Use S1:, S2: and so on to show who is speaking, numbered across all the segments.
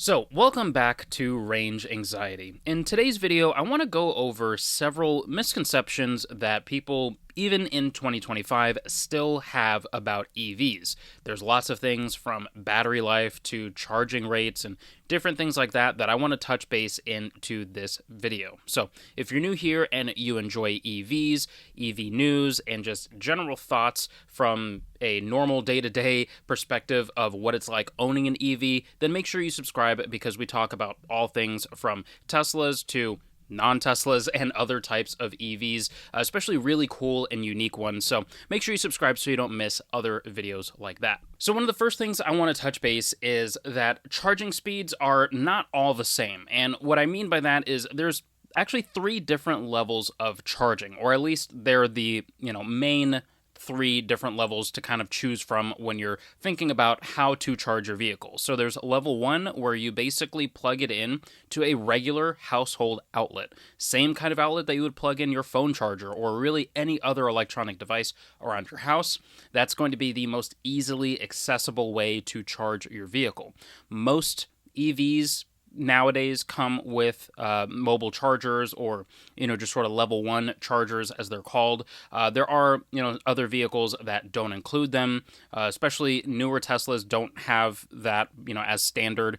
S1: So, welcome back to Range Anxiety. In today's video, I want to go over several misconceptions that people, even in 2025, still have about EVs. There's lots of things from battery life to charging rates and different things like that that I want to touch base into this video. So, if you're new here and you enjoy EVs, EV news, and just general thoughts from a normal day-to-day perspective of what it's like owning an EV, then make sure you subscribe because we talk about all things from Teslas to non-Teslas and other types of EVs, especially really cool and unique ones. So make sure you subscribe so you don't miss other videos like that. So one of the first things I want to touch base is that charging speeds are not all the same. And what I mean by that is there's actually three different levels of charging, or at least they're the, main three different levels to kind of choose from when you're thinking about how to charge your vehicle. So there's level 1 where you basically plug it in to a regular household outlet. Same kind of outlet that you would plug in your phone charger or really any other electronic device around your house. That's going to be the most easily accessible way to charge your vehicle. Most EVs nowadays come with mobile chargers or just sort of level 1 chargers as they're called. There are other vehicles that don't include them, especially newer Teslas don't have that as standard,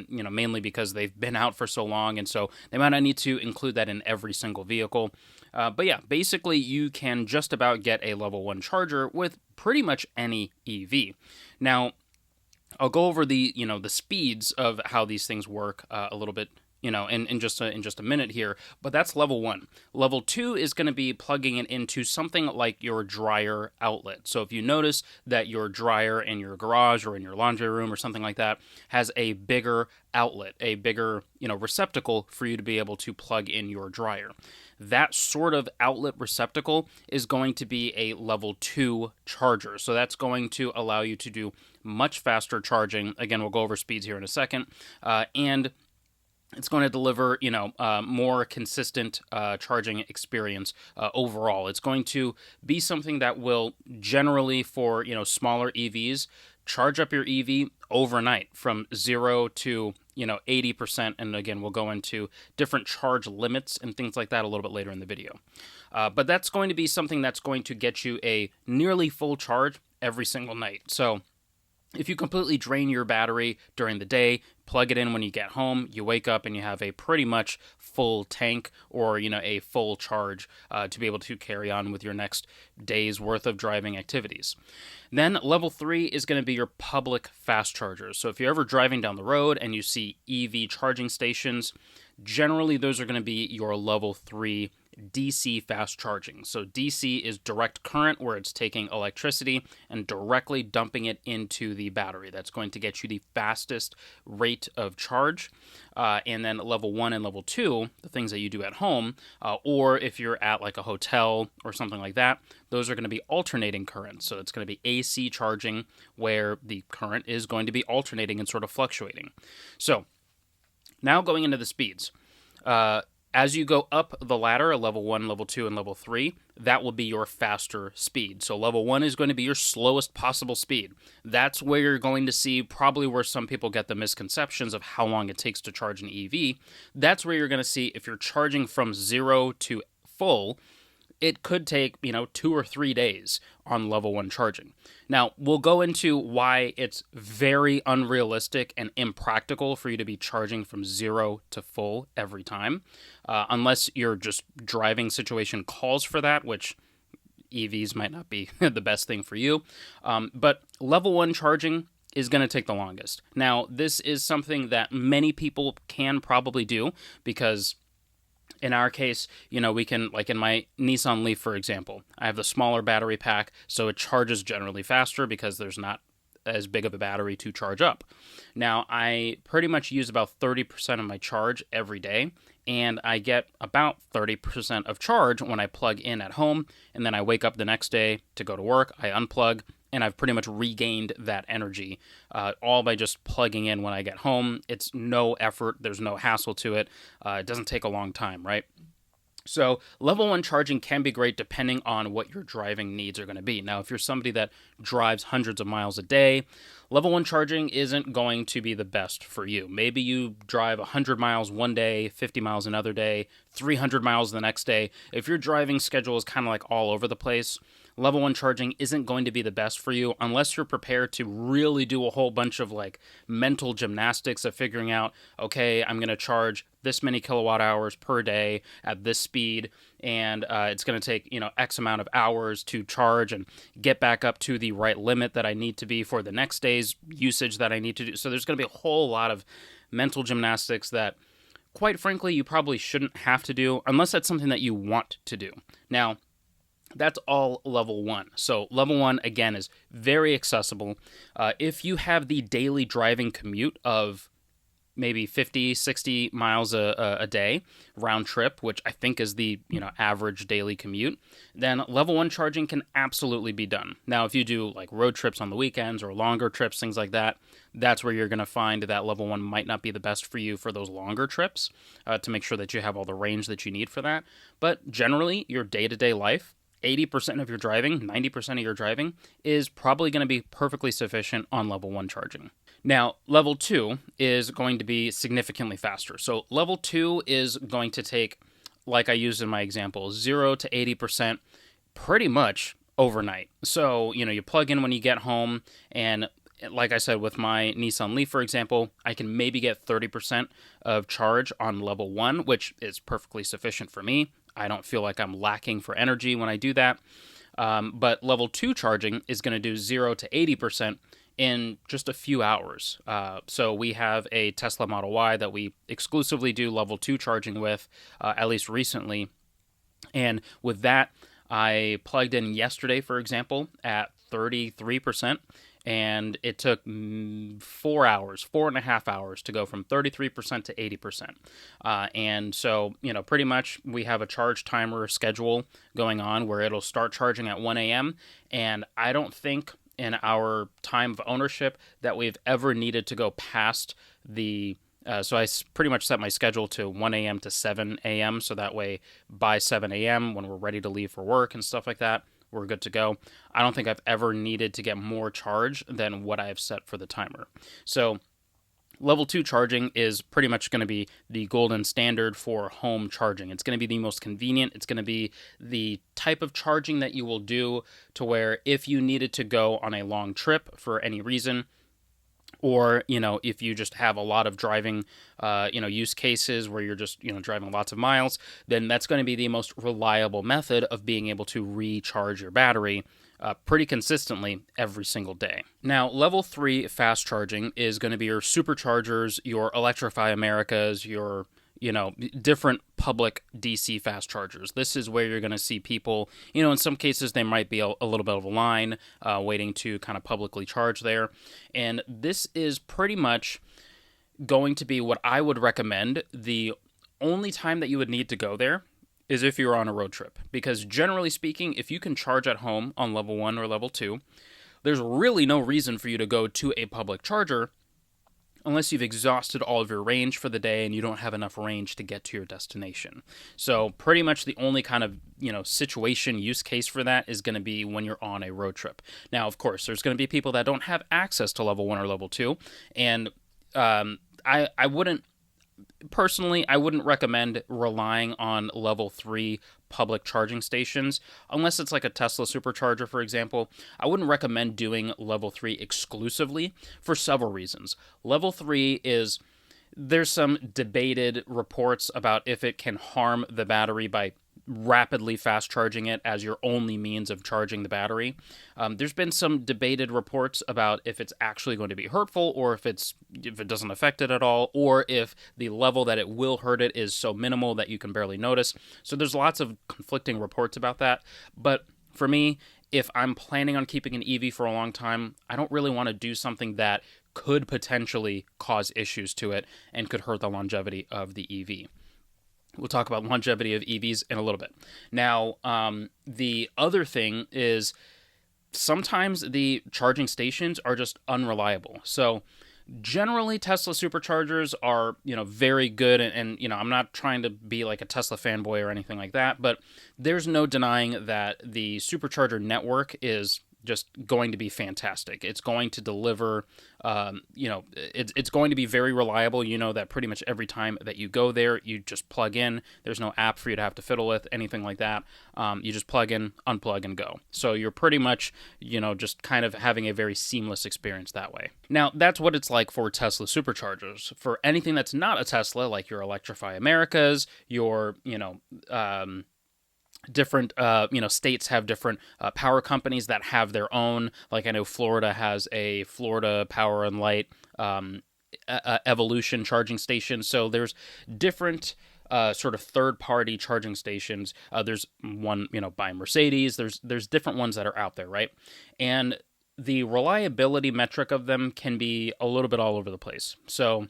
S1: mainly because they've been out for so long, and so they might not need to include that in every single vehicle. But yeah, basically you can just about get a level 1 charger with pretty much any EV. Now, I'll go over the speeds of how these things work a little bit in just a minute here, but that's level 1. Level 2 is going to be plugging it into something like your dryer outlet. So if you notice that your dryer in your garage or in your laundry room or something like that has a bigger outlet, a bigger receptacle for you to be able to plug in your dryer. That sort of outlet receptacle is going to be a level 2 charger. So that's going to allow you to do much faster charging. Again, we'll go over speeds here in a second. And it's going to deliver, more consistent charging experience overall. It's going to be something that will generally, for smaller EVs, charge up your EV overnight from 0 to 80%. And again, we'll go into different charge limits and things like that a little bit later in the video. But that's going to be something that's going to get you a nearly full charge every single night. So if you completely drain your battery during the day, plug it in when you get home, you wake up and you have a pretty much full tank or, a full charge to be able to carry on with your next day's worth of driving activities. Then level 3 is going to be your public fast chargers. So if you're ever driving down the road and you see EV charging stations, generally those are going to be your level 3 DC fast charging. So DC is direct current, where it's taking electricity and directly dumping it into the battery. That's going to get you the fastest rate of charge. And then level 1 and level 2, the things that you do at home, or if you're at like a hotel or something like that, those are going to be alternating current. So it's going to be AC charging, where the current is going to be alternating and sort of fluctuating. So now going into the speeds. As you go up the ladder, level 1, level 2, and level 3, that will be your faster speed. So level 1 is going to be your slowest possible speed. That's where you're going to see probably where some people get the misconceptions of how long it takes to charge an EV. That's where you're going to see if you're charging from 0 to full, it could take, 2 or 3 days on level 1 charging. Now, we'll go into why it's very unrealistic and impractical for you to be charging from 0 to full every time, unless your just driving situation calls for that, which EVs might not be the best thing for you. But level 1 charging is going to take the longest. Now, this is something that many people can probably do because in our case, we can, like in my Nissan Leaf, for example, I have the smaller battery pack, so it charges generally faster because there's not as big of a battery to charge up. Now, I pretty much use about 30% of my charge every day, and I get about 30% of charge when I plug in at home, and then I wake up the next day to go to work, I unplug, and I've pretty much regained that energy, all by just plugging in when I get home. It's no effort. There's no hassle to it. It doesn't take a long time, right? So level 1 charging can be great depending on what your driving needs are going to be. Now, if you're somebody that drives hundreds of miles a day, level 1 charging isn't going to be the best for you. Maybe you drive 100 miles one day, 50 miles another day, 300 miles the next day. If your driving schedule is kind of like all over the place, level 1 charging isn't going to be the best for you unless you're prepared to really do a whole bunch of like mental gymnastics of figuring out, okay, I'm going to charge this many kilowatt hours per day at this speed, and it's going to take, X amount of hours to charge and get back up to the right limit that I need to be for the next day's usage that I need to do. So there's going to be a whole lot of mental gymnastics that, quite frankly, you probably shouldn't have to do unless that's something that you want to do. Now, that's all level 1. So level 1, again, is very accessible. If you have the daily driving commute of maybe 50, 60 miles a day round trip, which I think is the average daily commute, then level 1 charging can absolutely be done. Now, if you do like road trips on the weekends or longer trips, things like that, that's where you're going to find that level 1 might not be the best for you for those longer trips, to make sure that you have all the range that you need for that. But generally, your day-to-day life, 80% of your driving, 90% of your driving is probably going to be perfectly sufficient on level 1 charging. Now, level 2 is going to be significantly faster. So level 2 is going to take, like I used in my example, 0 to 80% pretty much overnight. So, you plug in when you get home, and like I said, with my Nissan Leaf, for example, I can maybe get 30% of charge on level 1, which is perfectly sufficient for me. I don't feel like I'm lacking for energy when I do that. But level 2 charging is going to do 0 to 80% in just a few hours. So we have a Tesla Model Y that we exclusively do level 2 charging with, at least recently. And with that, I plugged in yesterday, for example, at 33%. And it took 4.5 hours to go from 33% to 80%. And so, pretty much we have a charge timer schedule going on where it'll start charging at 1 a.m. And I don't think in our time of ownership that we've ever needed to go past the so I pretty much set my schedule to 1 a.m. to 7 a.m. So that way by 7 a.m. when we're ready to leave for work and stuff like that, we're good to go. I don't think I've ever needed to get more charge than what I've set for the timer. So level 2 charging is pretty much going to be the golden standard for home charging. It's going to be the most convenient. It's going to be the type of charging that you will do to where if you needed to go on a long trip for any reason, or, if you just have a lot of driving, use cases where you're just, driving lots of miles, then that's going to be the most reliable method of being able to recharge your battery pretty consistently every single day. Now, level 3 fast charging is going to be your superchargers, your Electrify Americas, your different public DC fast chargers. This is where you're going to see people, in some cases there might be a little bit of a line waiting to kind of publicly charge there. And this is pretty much going to be what I would recommend. The only time that you would need to go there is if you're on a road trip. Because generally speaking, if you can charge at home on level 1 or level 2, there's really no reason for you to go to a public charger unless you've exhausted all of your range for the day and you don't have enough range to get to your destination. So pretty much the only kind of, situation use case for that is going to be when you're on a road trip. Now, of course, there's going to be people that don't have access to level 1 or level 2, and I wouldn't recommend relying on level 3 public charging stations unless it's like a Tesla supercharger, for example. I wouldn't recommend doing level 3 exclusively for several reasons. Level 3 there's some debated reports about if it can harm the battery by rapidly fast charging it as your only means of charging the battery. There's been some debated reports about if it's actually going to be hurtful, or if it doesn't affect it at all, or if the level that it will hurt it is so minimal that you can barely notice. So there's lots of conflicting reports about that. But for me, if I'm planning on keeping an EV for a long time, I don't really want to do something that could potentially cause issues to it and could hurt the longevity of the EV. We'll talk about longevity of EVs in a little bit. Now, the other thing is sometimes the charging stations are just unreliable. So Generally, Tesla superchargers are, very good, and I'm not trying to be like a Tesla fanboy or anything like that, but there's no denying that the supercharger network is just going to be fantastic. It's going to deliver, it's going to be very reliable. You know that pretty much every time that you go there, you just plug in. There's no app for you to have to fiddle with, anything like that. You just plug in, unplug, and go. So you're pretty much, just kind of having a very seamless experience that way. Now, that's what it's like for Tesla superchargers. For anything that's not a Tesla, like your Electrify Americas, your, different states have different power companies that have their own. Like I know Florida has a Florida Power and Light Evolution charging station. So there's different sort of third-party charging stations. There's one by Mercedes. There's different ones that are out there, right? And the reliability metric of them can be a little bit all over the place. So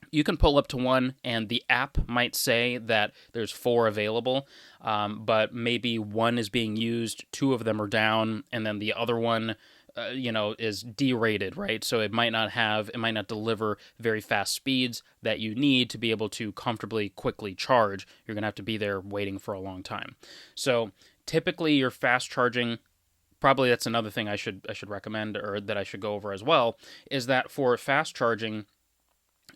S1: you can pull up to one, and the app might say that there's 4 available, but maybe one is being used, 2 of them are down, and then the other one, is derated, right? So it might not deliver very fast speeds that you need to be able to comfortably, quickly charge. You're going to have to be there waiting for a long time. So typically your fast charging, probably that's another thing I should recommend, or that I should go over as well, is that for fast charging,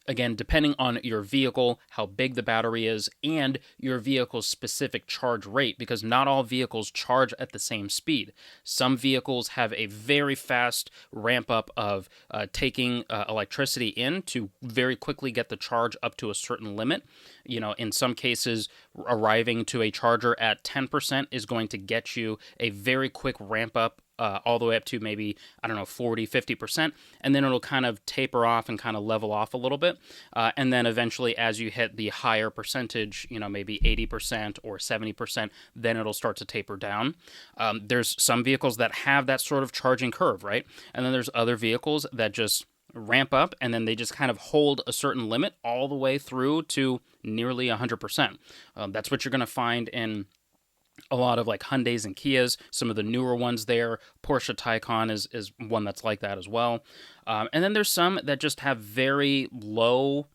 S1: again, depending on your vehicle, how big the battery is, and your vehicle's specific charge rate, because not all vehicles charge at the same speed. Some vehicles have a very fast ramp up of taking electricity in to very quickly get the charge up to a certain limit. In some cases, arriving to a charger at 10% is going to get you a very quick ramp up all the way up to maybe, 40, 50%, and then it'll kind of taper off and kind of level off a little bit. And then eventually, as you hit the higher percentage, maybe 80% or 70%, then it'll start to taper down. There's some vehicles that have that sort of charging curve, right? And then there's other vehicles that just ramp up and then they just kind of hold a certain limit all the way through to nearly 100%. That's what you're going to find in a lot of like Hyundais and Kias, some of the newer ones there. Porsche Taycan is one that's like that as well. And then there's some that just have very low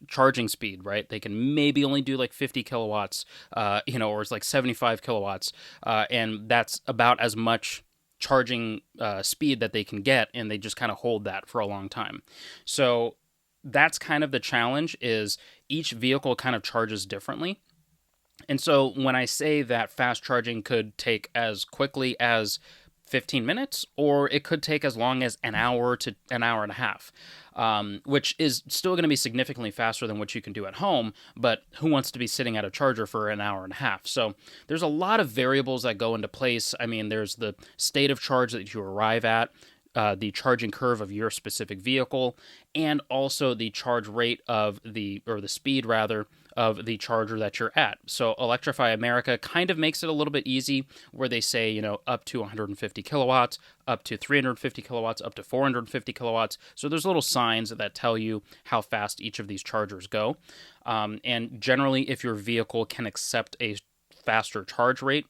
S1: charging speed, right? They can maybe only do like 50 kilowatts, or it's like 75 kilowatts. And that's about as much charging speed that they can get, and they just kind of hold that for a long time. So that's kind of the challenge, is each vehicle kind of charges differently. And so when I say that fast charging could take as quickly as 15 minutes, or it could take as long as an hour to an hour and a half, which is still going to be significantly faster than what you can do at home, but who wants to be sitting at a charger for an hour and a half? So there's a lot of variables that go into place. I mean, there's the state of charge that you arrive at, the charging curve of your specific vehicle, and also the charge rate of the speed rather, of the charger that you're at. So Electrify America kind of makes it a little bit easy, where they say, up to 150 kilowatts, up to 350 kilowatts, up to 450 kilowatts. So there's little signs that tell you how fast each of these chargers go. And generally, if your vehicle can accept a faster charge rate,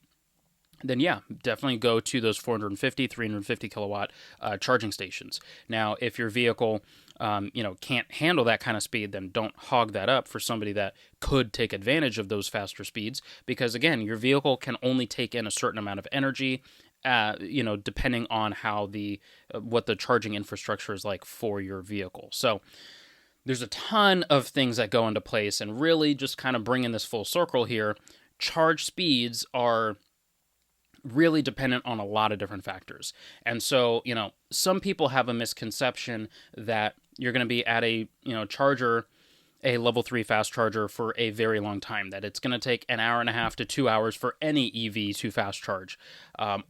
S1: then yeah, definitely go to those 450, 350 kilowatt charging stations. Now, if your vehicle, can't handle that kind of speed, then don't hog that up for somebody that could take advantage of those faster speeds. Because again, your vehicle can only take in a certain amount of energy, depending on how what the charging infrastructure is like for your vehicle. So there's a ton of things that go into place, and really just kind of bringing this full circle here, charge speeds are really dependent on a lot of different factors. And so, some people have a misconception that you're going to be at a, charger, a level 3 fast charger, for a very long time, that it's going to take an hour and a half to 2 hours for any EV to fast charge.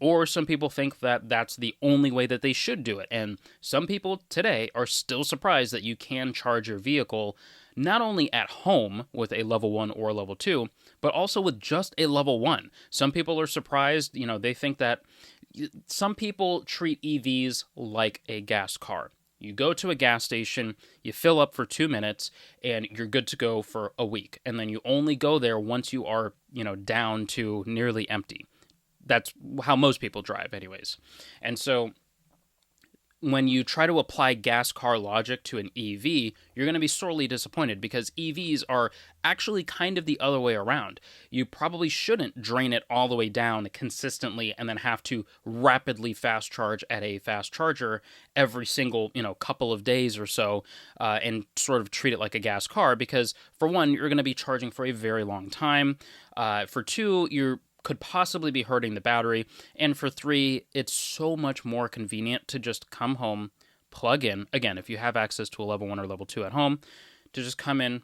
S1: Or some people think that that's the only way that they should do it. And some people today are still surprised that you can charge your vehicle not only at home with a level 1 or level 2, but also with just a level 1. Some people are surprised, they think that some people treat EVs like a gas car. You go to a gas station, you fill up for 2 minutes, and you're good to go for a week. And then you only go there once you are, down to nearly empty. That's how most people drive anyways. And so when you try to apply gas car logic to an EV, you're going to be sorely disappointed because EVs are actually kind of the other way around. You probably shouldn't drain it all the way down consistently and then have to rapidly fast charge at a fast charger every single, couple of days or so, and sort of treat it like a gas car because, for one, you're going to be charging for a very long time. For two, you're could possibly be hurting the battery. And for three, it's so much more convenient to just come home, plug in. Again, if you have access to a level 1 or level 2 at home, to just come in,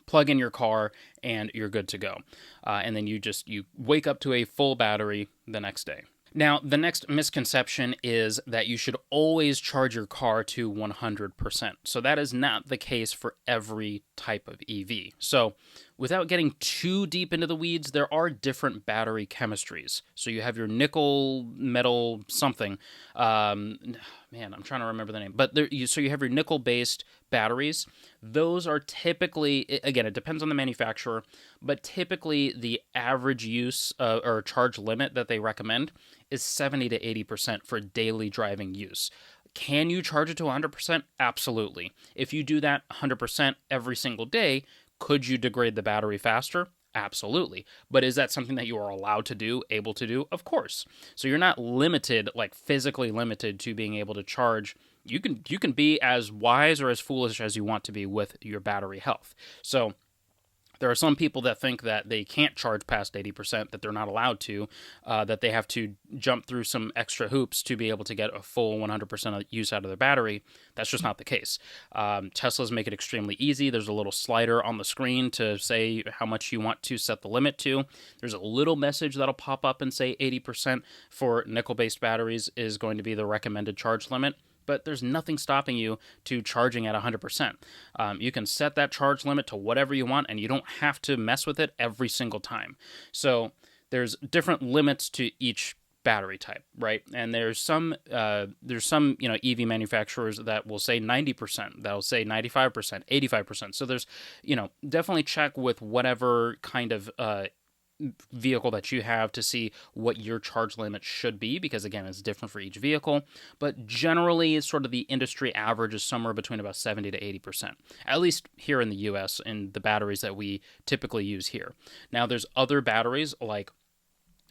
S1: plug in your car, and you're good to go. And then you wake up to a full battery the next day. Now, the next misconception is that you should always charge your car to 100%. So that is not the case for every type of EV. So without getting too deep into the weeds, there are different battery chemistries. So you have your nickel, metal, something. I'm trying to remember the name. But so you have your nickel-based batteries. Those are typically, again, it depends on the manufacturer, but typically the average use or charge limit that they recommend is 70 to 80% for daily driving use. Can you charge it to 100%? Absolutely. If you do that 100% every single day, could you degrade the battery faster? Absolutely. But is that something that you are allowed to do, able to do? Of course. So you're not limited, like physically limited to being able to charge. You can be as wise or as foolish as you want to be with your battery health. So there are some people that think that they can't charge past 80%, that they're not allowed to, that they have to jump through some extra hoops to be able to get a full 100% of use out of their battery. That's just not the case. Teslas make it extremely easy. There's a little slider on the screen to say how much you want to set the limit to. There's a little message that'll pop up and say 80% for nickel-based batteries is going to be the recommended charge limit. But there's nothing stopping you to charging at 100%. You can set that charge limit to whatever you want, and you don't have to mess with it every single time. So there's different limits to each battery type, right? And there's some EV manufacturers that will say 90%, that'll say 95%, 85%. So there's definitely check with whatever kind of vehicle that you have to see what your charge limit should be, because again, it's different for each vehicle. But generally, it's sort of the industry average is somewhere between about 70 to 80%, at least here in the US in the batteries that we typically use here. Now, there's other batteries like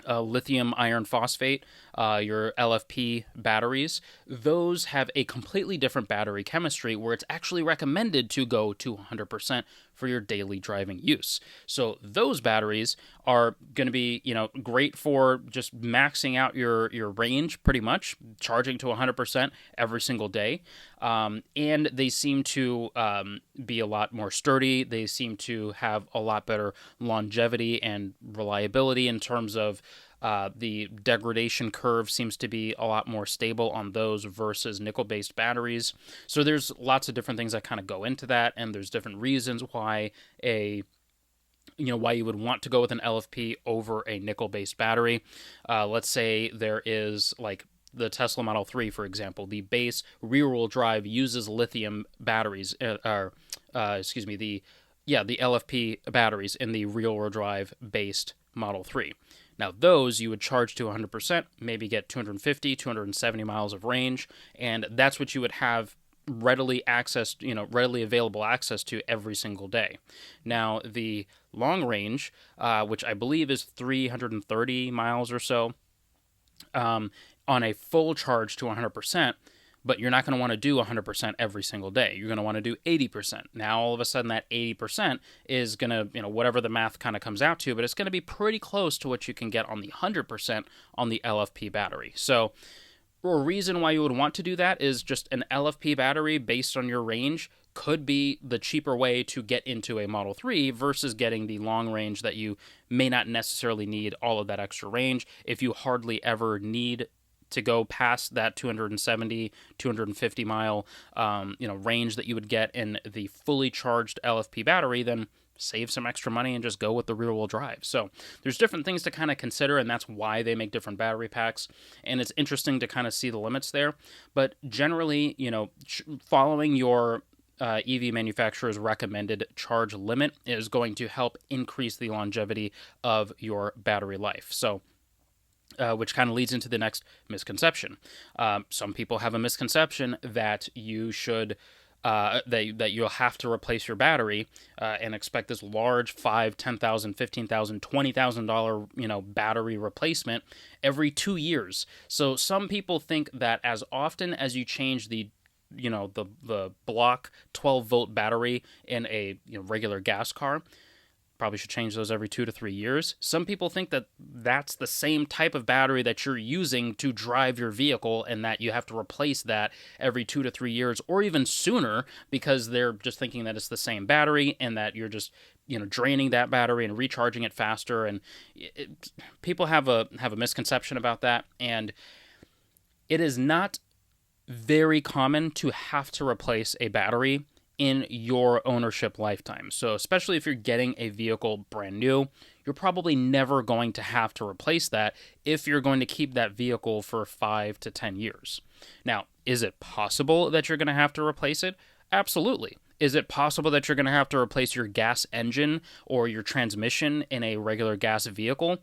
S1: lithium iron phosphate, your LFP batteries. Those have a completely different battery chemistry where it's actually recommended to go to 100% for your daily driving use. So those batteries are going to be, great for just maxing out your range, pretty much charging to 100% every single day. And they seem to be a lot more sturdy. They seem to have a lot better longevity and reliability in terms of the degradation curve seems to be a lot more stable on those versus nickel-based batteries. So there's lots of different things that kind of go into that, and there's different reasons why why you would want to go with an LFP over a nickel-based battery. Let's say there is like the Tesla Model 3, for example. The base rear-wheel drive uses lithium batteries, the LFP batteries in the rear-wheel drive based Model 3. Now, those you would charge to 100%, maybe get 250, 270 miles of range, and that's what you would have readily available access to every single day. Now, the long range, which I believe is 330 miles or so, on a full charge to 100%, but you're not going to want to do 100% every single day. You're going to want to do 80%. Now, all of a sudden, that 80% is going to, whatever the math kind of comes out to, but it's going to be pretty close to what you can get on the 100% on the LFP battery. So, a reason why you would want to do that is just an LFP battery based on your range could be the cheaper way to get into a Model 3 versus getting the long range that you may not necessarily need all of that extra range if you hardly ever need to go past that 270, 250 mile, range that you would get in the fully charged LFP battery, then save some extra money and just go with the rear-wheel drive. So there's different things to kind of consider, and that's why they make different battery packs, and it's interesting to kind of see the limits there. But generally, following your EV manufacturer's recommended charge limit is going to help increase the longevity of your battery life. So which kind of leads into the next misconception. Some people have a misconception that you should that you'll have to replace your battery and expect this large $5,000, $10,000, $15,000, $20,000 battery replacement every 2 years. So some people think that as often as you change the block 12-volt battery in a regular gas car, probably should change those every 2 to 3 years. Some people think that that's the same type of battery that you're using to drive your vehicle and that you have to replace that every 2 to 3 years or even sooner, because they're just thinking that it's the same battery and that you're just draining that battery and recharging it faster. And people have a misconception about that, and it is not very common to have to replace a battery in your ownership lifetime. So especially if you're getting a vehicle brand new, you're probably never going to have to replace that if you're going to keep that vehicle for 5 to 10 years. Now, is it possible that you're going to have to replace it? Absolutely. Is it possible that you're going to have to replace your gas engine or your transmission in a regular gas vehicle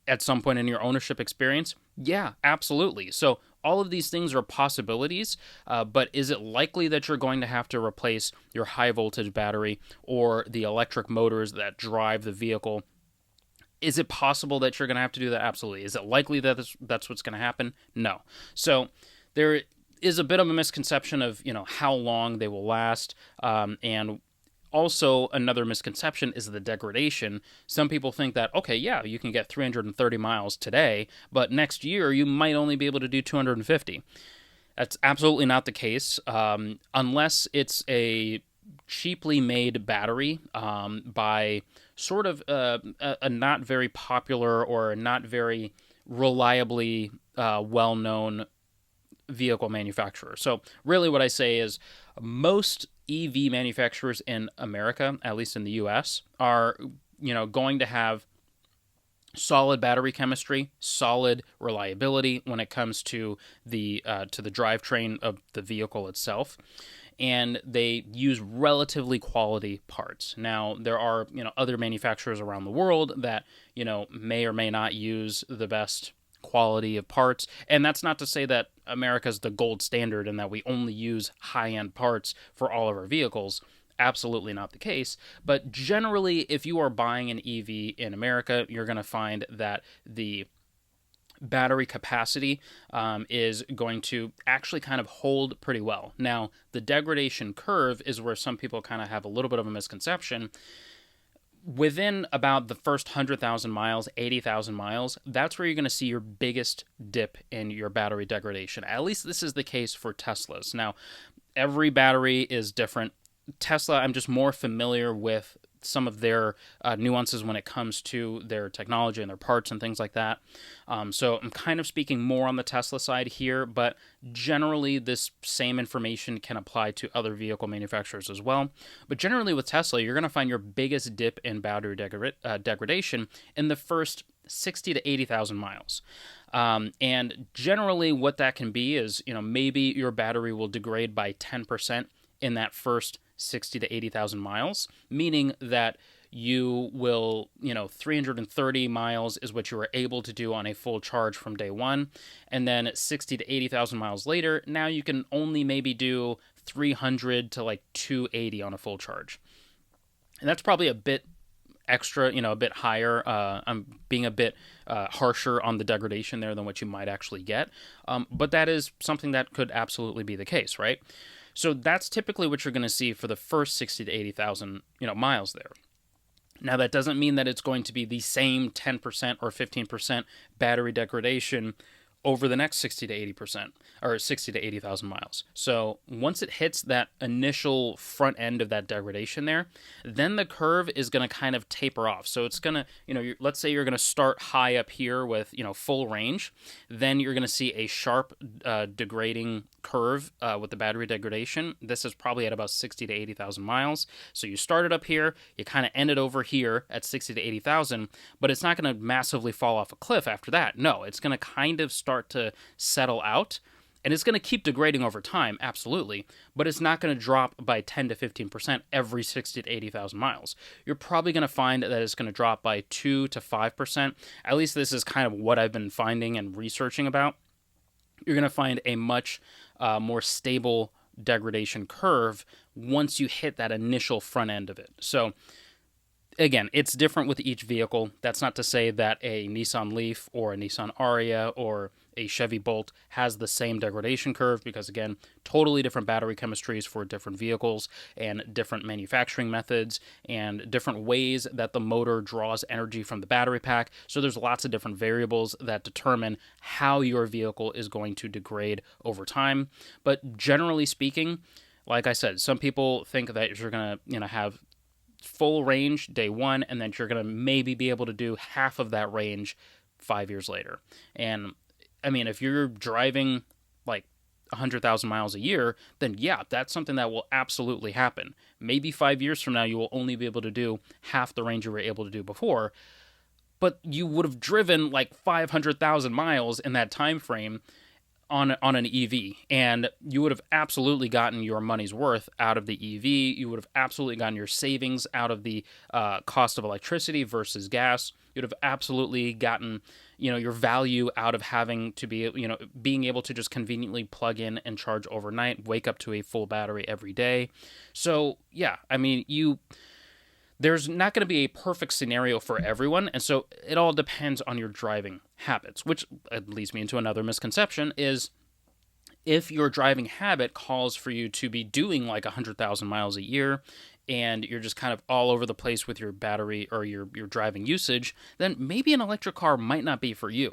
S1: at some point in your ownership experience? Yeah, absolutely. So all of these things are possibilities, but is it likely that you're going to have to replace your high voltage battery or the electric motors that drive the vehicle? Is it possible that you're going to have to do that? Absolutely. Is it likely that that's what's going to happen? No. So there is a bit of a misconception of how long they will last, and also, another misconception is the degradation. Some people think that, okay, yeah, you can get 330 miles today, but next year you might only be able to do 250. That's absolutely not the case, unless it's a cheaply made battery by sort of a not very popular or not very reliably well-known vehicle manufacturer. So really what I say is most EV manufacturers in America, at least in the US, are going to have solid battery chemistry, solid reliability when it comes to the drivetrain of the vehicle itself, and they use relatively quality parts. Now, there are other manufacturers around the world that may or may not use the best quality of parts, and that's not to say that America's the gold standard and that we only use high-end parts for all of our vehicles. Absolutely not the case. But generally, if you are buying an EV in America, you're going to find that the battery capacity is going to actually kind of hold pretty well. Now, the degradation curve is where some people kind of have a little bit of a misconception. Within about the first 100,000 miles, 80,000 miles, that's where you're going to see your biggest dip in your battery degradation. At least this is the case for Teslas. Now, every battery is different. Tesla, I'm just more familiar with some of their nuances when it comes to their technology and their parts and things like that. So I'm kind of speaking more on the Tesla side here, but generally this same information can apply to other vehicle manufacturers as well. But generally with Tesla, you're going to find your biggest dip in battery degradation in the first 60 to 80,000 miles. And generally what that can be is, maybe your battery will degrade by 10% in that first 60 to 80,000 miles, meaning that you will, 330 miles is what you were able to do on a full charge from day one. And then 60 to 80,000 miles later, now you can only maybe do 300 to like 280 on a full charge. And that's probably a bit extra, a bit higher. I'm being a bit harsher on the degradation there than what you might actually get. But that is something that could absolutely be the case, right? So that's typically what you're going to see for the first 60 to 80,000, miles there. Now, that doesn't mean that it's going to be the same 10% or 15% battery degradation over the next 60 to 80% or 60 to 80,000 miles. So once it hits that initial front end of that degradation there, then the curve is going to kind of taper off. So it's going to, let's say you're going to start high up here with, full range. Then you're going to see a sharp degrading curve with the battery degradation. This is probably at about 60 to 80,000 miles. So you started up here, you kind of ended over here at 60 to 80,000, but it's not going to massively fall off a cliff after that. No, it's going to kind of start to settle out. And it's going to keep degrading over time, absolutely, but it's not going to drop by 10 to 15% every 60 to 80,000 miles. You're probably going to find that it's going to drop by 2 to 5%. At least this is kind of what I've been finding and researching about. You're going to find a much more stable degradation curve once you hit that initial front end of it. So again, it's different with each vehicle. That's not to say that a Nissan Leaf or a Nissan Ariya or a Chevy Bolt has the same degradation curve, because again, totally different battery chemistries for different vehicles and different manufacturing methods and different ways that the motor draws energy from the battery pack. So there's lots of different variables that determine how your vehicle is going to degrade over time. But generally speaking, like I said, some people think that you're going to, have full range day one, and then you're going to maybe be able to do half of that range 5 years later. And I mean, if you're driving like 100,000 miles a year, then yeah, that's something that will absolutely happen. Maybe 5 years from now, you will only be able to do half the range you were able to do before, but you would have driven like 500,000 miles in that time frame on an EV, and you would have absolutely gotten your money's worth out of the EV. You would have absolutely gotten your savings out of the cost of electricity versus gas. You'd have absolutely gotten, your value out of having to be, being able to just conveniently plug in and charge overnight, wake up to a full battery every day. So yeah, I mean, there's not going to be a perfect scenario for everyone, and so it all depends on your driving habits, which leads me into another misconception is if your driving habit calls for you to be doing like 100,000 miles a year and you're just kind of all over the place with your battery or your driving usage, then maybe an electric car might not be for you.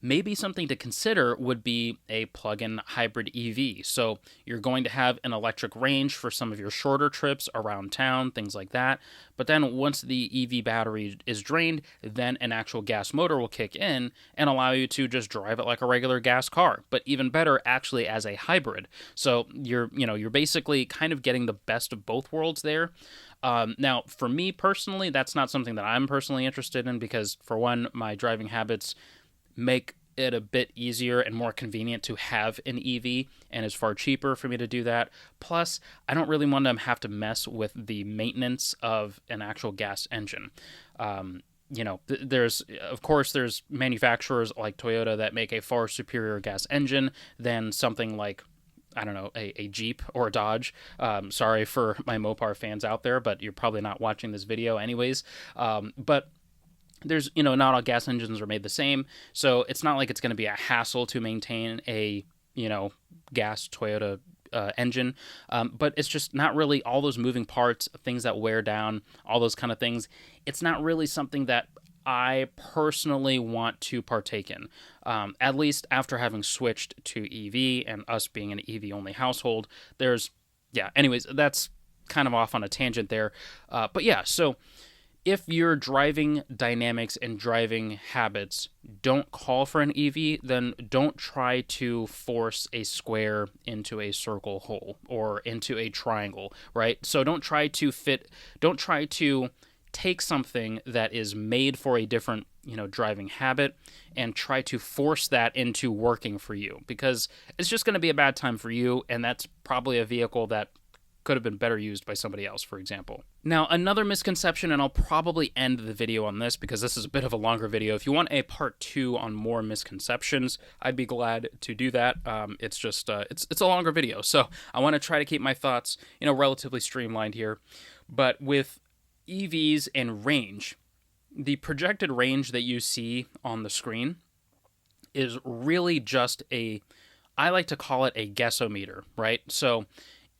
S1: Maybe something to consider would be a plug-in hybrid EV. So you're going to have an electric range for some of your shorter trips around town, things like that. But then once the EV battery is drained, then an actual gas motor will kick in and allow you to just drive it like a regular gas car, but even better actually as a hybrid. So you're basically kind of getting the best of both worlds there. Now, for me personally, that's not something that I'm personally interested in because, for one, my driving habits make it a bit easier and more convenient to have an EV, and it's far cheaper for me to do that. Plus, I don't really want to have to mess with the maintenance of an actual gas engine. There's manufacturers like Toyota that make a far superior gas engine than something like, I don't know, a Jeep or a Dodge. Sorry for my Mopar fans out there, but you're probably not watching this video anyways. But there's, not all gas engines are made the same, so it's not like it's going to be a hassle to maintain a, gas Toyota engine, but it's just not really all those moving parts, things that wear down, all those kind of things. It's not really something that I personally want to partake in, at least after having switched to EV and us being an EV-only household. Anyways, that's kind of off on a tangent there. But yeah, so if your driving dynamics and driving habits don't call for an EV, then don't try to force a square into a circle hole or into a triangle, right? So don't try to take something that is made for a different, driving habit and try to force that into working for you, because it's just going to be a bad time for you, and that's probably a vehicle that could have been better used by somebody else, for example. Now, another misconception, and I'll probably end the video on this because this is a bit of a longer video. If you want a part 2 on more misconceptions, I'd be glad to do that. It's just, it's a longer video, so I want to try to keep my thoughts, relatively streamlined here. But with EVs and range, the projected range that you see on the screen is really just I like to call it a guessometer, right? So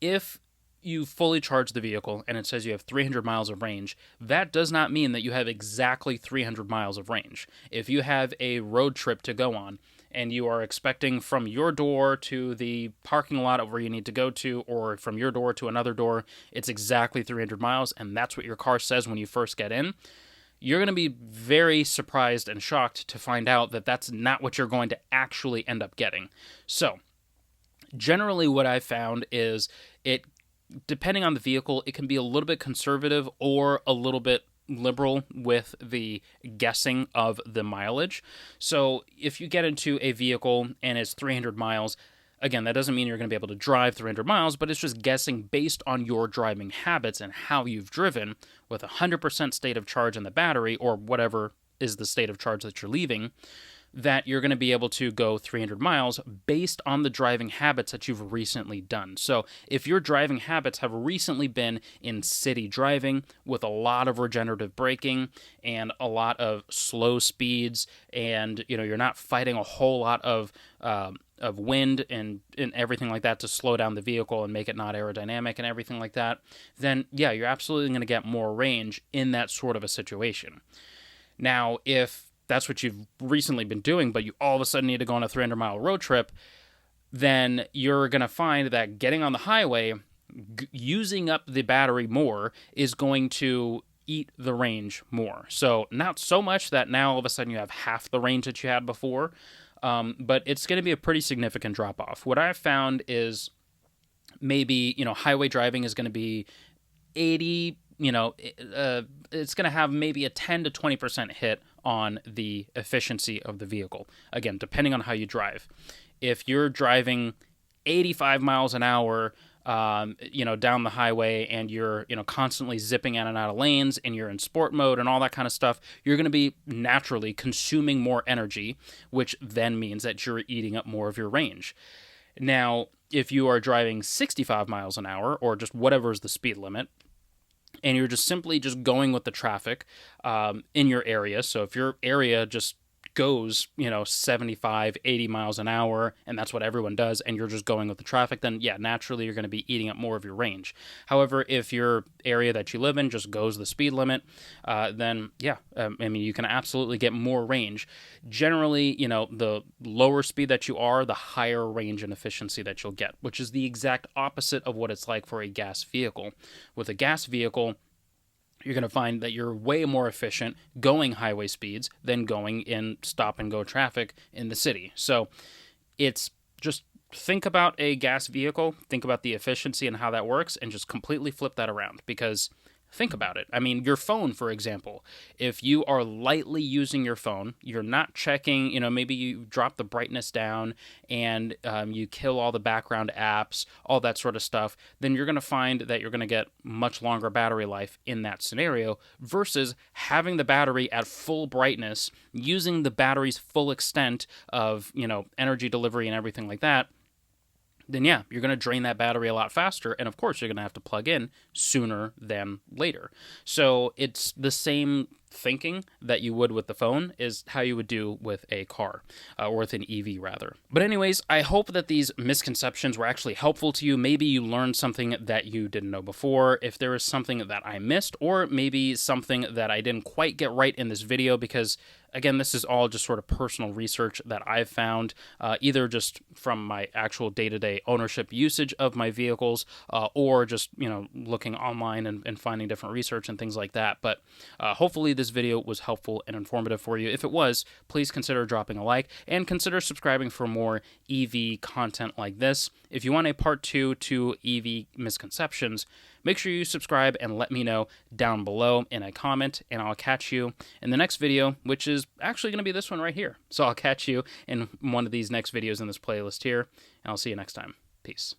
S1: if you fully charge the vehicle and it says you have 300 miles of range, that does not mean that you have exactly 300 miles of range. If you have a road trip to go on and you are expecting from your door to the parking lot of where you need to go to, or from your door to another door, it's exactly 300 miles, and that's what your car says when you first get in, you're going to be very surprised and shocked to find out that that's not what you're going to actually end up getting. So, generally what I've found is depending on the vehicle, it can be a little bit conservative or a little bit liberal with the guessing of the mileage. So if you get into a vehicle and it's 300 miles, again, that doesn't mean you're going to be able to drive 300 miles, but it's just guessing based on your driving habits and how you've driven with 100% state of charge in the battery, or whatever is the state of charge that you're leaving, that you're going to be able to go 300 miles based on the driving habits that you've recently done. So if your driving habits have recently been in city driving with a lot of regenerative braking and a lot of slow speeds, and you're not fighting a whole lot of wind and everything like that to slow down the vehicle and make it not aerodynamic and everything like that, then yeah, you're absolutely going to get more range in that sort of a situation. Now, if that's what you've recently been doing, but you all of a sudden need to go on a 300-mile road trip, then you're going to find that getting on the highway, using up the battery more, is going to eat the range more. So not so much that now all of a sudden you have half the range that you had before, but it's going to be a pretty significant drop-off. What I've found is maybe, highway driving is going to be 80, it's going to have maybe a 10 to 20% hit on the efficiency of the vehicle. Again, depending on how you drive. If you're driving 85 miles an hour, down the highway, and you're, constantly zipping in and out of lanes, and you're in sport mode and all that kind of stuff, you're going to be naturally consuming more energy, which then means that you're eating up more of your range. Now, if you are driving 65 miles an hour, or just whatever is the speed limit, and you're just simply going with the traffic in your area. So if your area just goes, 75, 80 miles an hour, and that's what everyone does, and you're just going with the traffic, then yeah, naturally you're going to be eating up more of your range. However, if your area that you live in just goes the speed limit, then yeah, you can absolutely get more range. Generally, the lower speed that you are, the higher range and efficiency that you'll get, which is the exact opposite of what it's like for a gas vehicle. With a gas vehicle, you're going to find that you're way more efficient going highway speeds than going in stop-and-go traffic in the city. So it's just think about a gas vehicle, think about the efficiency and how that works, and just completely flip that around. Because think about it. Your phone, for example, if you are lightly using your phone, you're not checking, maybe you drop the brightness down and you kill all the background apps, all that sort of stuff, then you're going to find that you're going to get much longer battery life in that scenario versus having the battery at full brightness, using the battery's full extent of, energy delivery and everything like that. Then yeah, you're going to drain that battery a lot faster, and of course you're going to have to plug in sooner than later. So it's the same thinking that you would with the phone is how you would do with a car, or with an EV rather. But anyways, I hope that these misconceptions were actually helpful to you. Maybe you learned something that you didn't know before. If there is something that I missed, or maybe something that I didn't quite get right in this video, because again, this is all just sort of personal research that I've found, either just from my actual day-to-day ownership usage of my vehicles, or just, looking online and finding different research and things like that. But hopefully this video was helpful and informative for you. If it was, please consider dropping a like, and consider subscribing for more EV content like this. If you want a part 2 to EV misconceptions, make sure you subscribe and let me know down below in a comment, and I'll catch you in the next video, which is actually going to be this one right here. So I'll catch you in one of these next videos in this playlist here, and I'll see you next time. Peace.